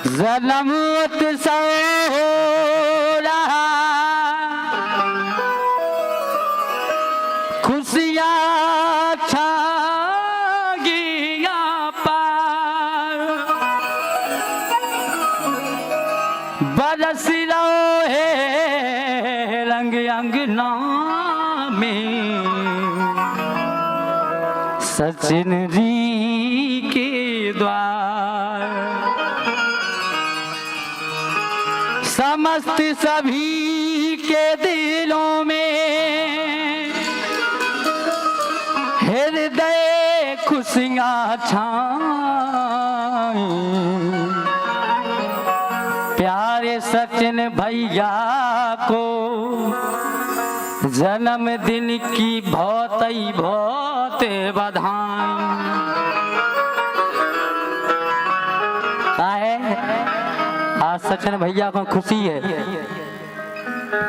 जन्म उत्सव हो रहा, खुशियाँ छा गया पार, बरस रहे रंग अंगना में सचिन जी के द्वार। समस्त सभी के दिलों में हृदय खुशियाँ छाई, प्यारे सचिन भैया को जन्मदिन की बहुत ही बहुत बधाई। आज सचिन भैया को खुशी है,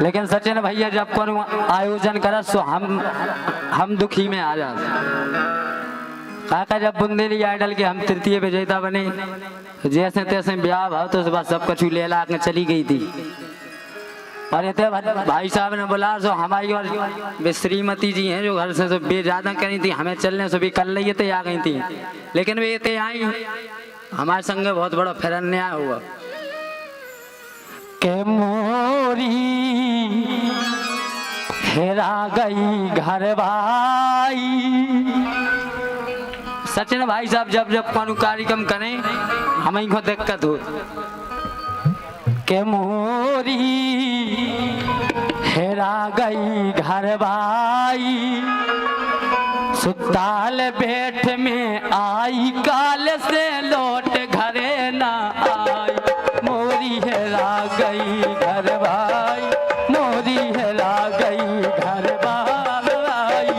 लेकिन सचिन भैया जब कोनो आयोजन करे तो हम दुखी में आ जाते। काका जब बुंदेली आइडल के हम तृतीय विजेता बने, जैसे तैसे ब्याह भाव तो सुबह सब कछु ले ला के चली गई थी, और इतने भाई साहब ने बोला जो हमारी और श्रीमती जी हैं जो घर से बेजादा करी थी, हमें चलने से भी कल रही थे आ गई थी, लेकिन वे इतने आई हमारे संग बहुत बड़ा फिर अन्याय हुआ के मोरी हेरा गई घर भाई। सचिन भाई साहब जब जब कोनो कार्यक्रम करें हमें को दिक्कत हो के मोरी हेरा गई घर भाई, सुताल बैठ में आई काल से लौट घरे ना आई, मोरी हेरा गई घर भाई, मोरी हेरा गई घर भाई,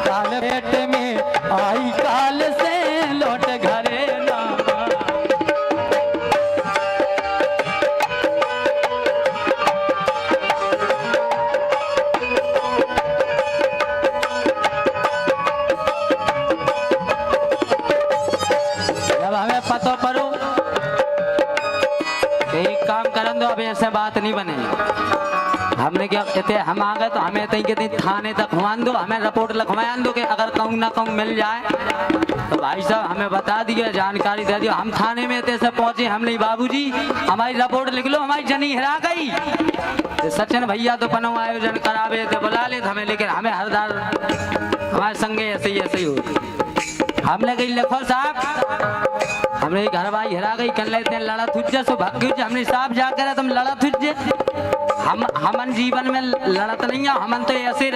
काल बैठ में आई काल से लौट घरे ना पतो परो एक काम करन दो, अभी ऐसे बात नहीं बने। हमने क्या कहते हम आ गए तो हमें तई के थाने तक घुमान दो, हमें रिपोर्ट लिखवाया दो कि अगर कहूँ ना कहूँ मिल जाए तो भाई साहब हमें बता दिए, जानकारी दे दियो। हम थाने में इतने से पहुंचे, हम नहीं बाबूजी हमारी रिपोर्ट लिख लो, हमारी जनी हिरा गई। तो सचिन भैया तो पनो आयोजन करावे थे बुला ले हमें, लेकिन हमें हरदार हमारे संगे ऐसे ही हो। हमने कही लिखो साहब हमने घर भाई हिरा गई कर लेते हैं, लड़ा तुझे सो भाग्य हमने साहब जाकर तुम लड़ा तुझे। हमन जीवन में लड़त नहीं है, हमन तो ऐसे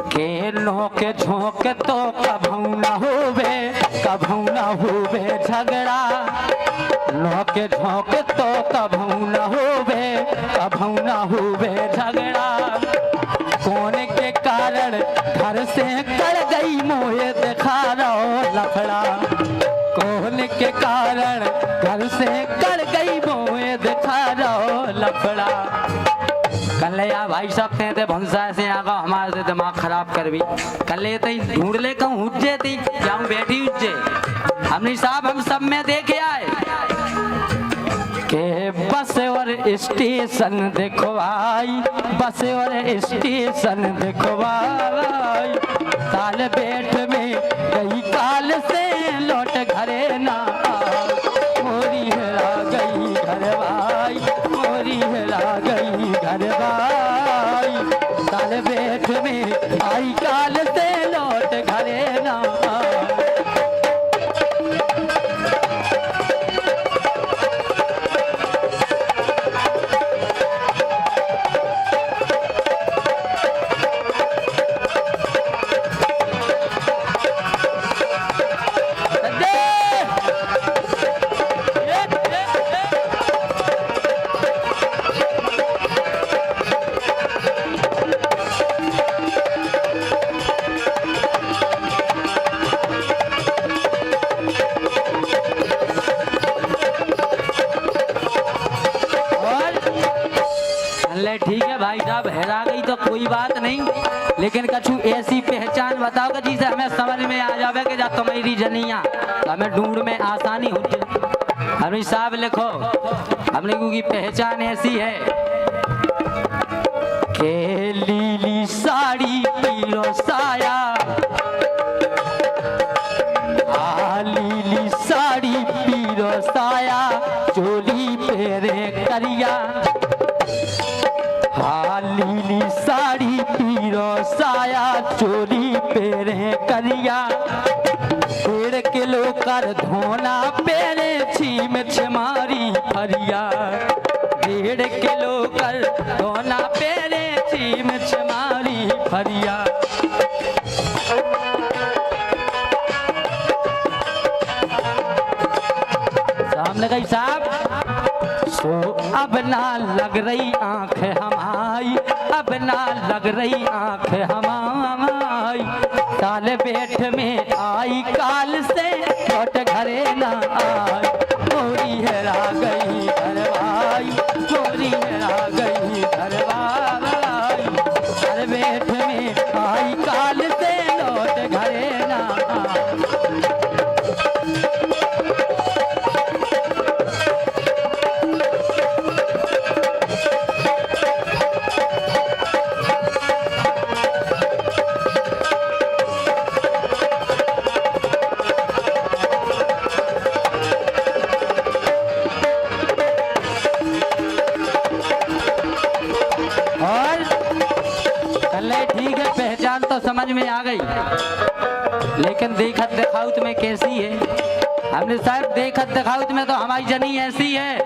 के नोके झोंके तो कभू ना होवे झगड़ा, नोके झोंके तो कभू ना होवे झगड़ा, कौन के कारण घर से कड़ गई मोहे दिखा रहो लफड़ा, कौन के कारण घर से कड़ गई मोहे दिखा रहो लफड़ा। कल यार भाई साहब थे भंसा से आगा हमारे दिमाग खराब कर भी कल लेते ढूंढ ले कहूँ उज्जे थी जाऊँ बैठी उज्जे, हमने साहब हम सब में देखे आए के बस और स्टेशन देखो आई, बस और स्टेशन देखो आई, ताल बैठ में गई काल से लौट घरे ना आई, मोरी हेरा गई घर भाई, मोरी हेरा गई घर भाई, ताल बैठ में आई काल से लौट घरे ना आई। ठीक है भाई साहब हेरा गई तो कोई बात नहीं, लेकिन कछु ऐसी पहचान बताओगे जिसे हमें समझ में आ जावे कि जा तुम्हारी जनिया हमें ढूंढ में आसानी हो जाए। अभी साहब लिखो, हमने की पहचान ऐसी है के लीली साड़ी पीलो साया, लीली साड़ी पीलो साया चोली पेरे करिया, हाँ लीली साड़ी पीलो साया चोली पेरे करिया, 1.5 किलो कर धोना पेरे छीम छमारी फरिया, 1.5 किलो कर धोना पेरे छीम छमारी फरिया। सामने गई साहब सो अब ना लग रही आंख हमारी, अब ना लग रही आंख हमारी, साल बेठ में आई काल से लौट घरे ना आई, गोरी हेरा गई घर भाई, गोरी हेरा गई घर भाई, साल बेठ में आई काल से लौट घरे ना आई। ठीक है, पहचान तो समझ में आ गई, लेकिन देखत दिखाउत में कैसी है? हमने साहब देखत दिखाउत में तो हमारी जनी ऐसी है,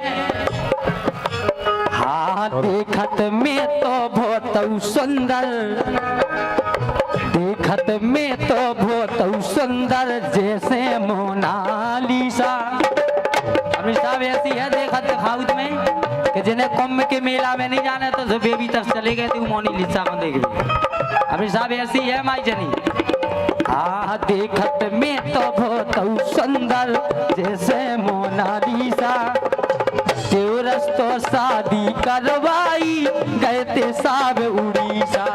हाँ देखत में तो बहुत सुंदर, देखत में तो बहुत सुंदर जैसे मोनालिसा। हमने साहब ऐसी है देखत दिखाउत में कि जिन्हें कुंभ के मेला में नहीं जाना तो जो बेबी तक चले गए थे मोनालिसा को देख ली। अभी साहब ऐसी है माई जनी, हाँ देखत में तो बहुत सुंदर जैसे मोनालिसा, देवरस तो शादी करवाई गए थे साहब उड़ीसा,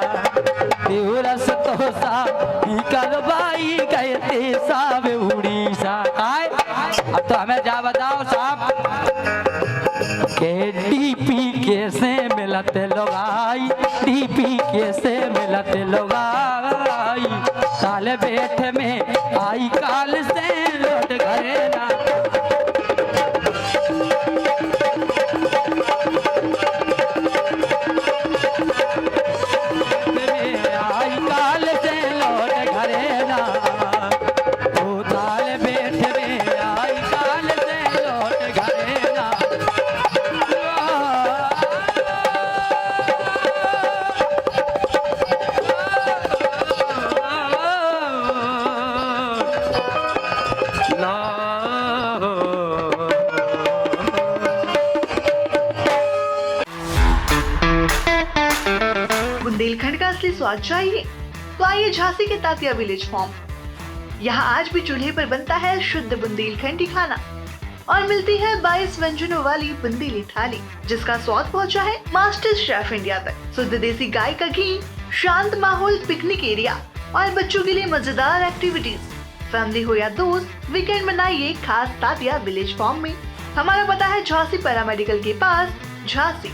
देवरस तो शादी करवाई गए थे साहब उड़ीसा। अब तो हमें जा बताओ साहब के डीपी कैसे मिलते लोग आई, डीपी कैसे मिलते लोग आई, साल बेठ में आई काल से लौट घरे ना आई, काल से लौट घरे ना, ओ साल बेठ में आई काल से लौट घरे ना। बुंदेलखंड का असली स्वाद चाहिए तो आइए झांसी के तात्या विलेज फार्म। यहाँ आज भी चूल्हे पर बनता है शुद्ध बुंदेलखंडी खाना और मिलती है 22 व्यंजनों वाली बुंदेली थाली, जिसका स्वाद पहुँचा है मास्टर शेफ इंडिया तक। शुद्ध देसी गाय का घी, शांत माहौल, पिकनिक एरिया और बच्चों के लिए मजेदार एक्टिविटीज। फैमिली हो या दोस्त, वीकेंड मनाइए खास तात्या विलेज फार्म में। हमारा पता है झांसी पैरामेडिकल के पास, झांसी।